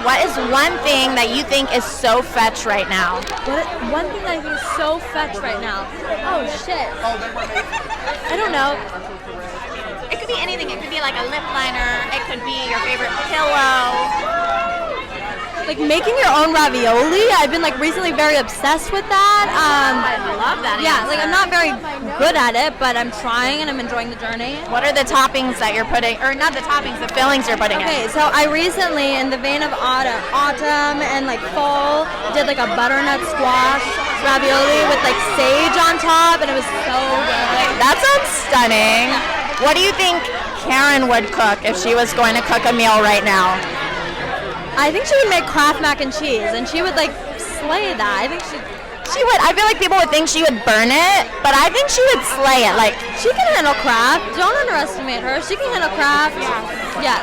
What is one thing that you think is so fetch right now? One thing that I think is so fetch right now. Oh shit. I don't know. It could be anything. It could be like a lip liner. It could be your favorite pillow. Like making your own ravioli. I've been like recently very obsessed with that. I love that. Yeah, answer. like I'm not very good at it, but I'm trying and I'm enjoying the journey. What are the toppings that you're putting, or not the toppings, the fillings you're putting in? Okay, so I recently, in the vein of autumn and like fall, did like a butternut squash ravioli with like sage on top, and it was so good. That sounds stunning. What do you think Karen would cook if she was going to cook a meal right now? I think she would make Kraft mac and cheese, and she would like slay that. I think She would. I feel like people would think she would burn it, but I think she would slay it. Like, she can handle Kraft. Don't underestimate her. She can handle Kraft. yes.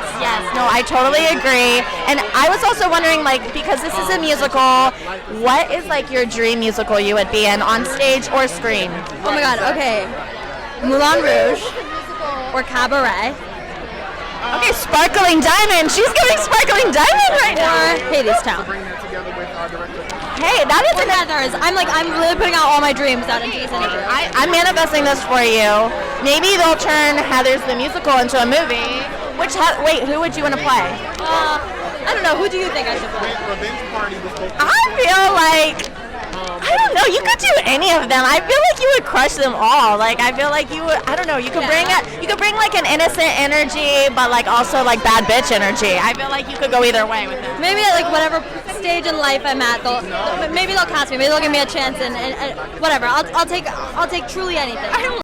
No, I totally agree. And I was also wondering, like, because this is a musical, what is like your dream musical you would be in on stage or screen? Oh my God. Okay, Moulin Rouge or Cabaret. Okay, Sparkling Diamond. She's giving Sparkling Diamond right now. Or Hadestown. Hey, that is an Others. I'm really putting out all my dreams out into this interview. I'm manifesting this for you. Maybe they'll turn Heather's the musical into a movie. Wait, who would you want to play? I don't know. Who do you think I should play? I feel like, I don't know, you could do any of them. I feel like you would crush them all. Like, I feel like you would, I don't know, you could bring like an innocent energy, but like also like bad bitch energy. I feel like you could go either way with it. Maybe at like whatever stage in life I'm at, maybe they'll cast me. Maybe they'll give me a chance and whatever. I'll take truly anything.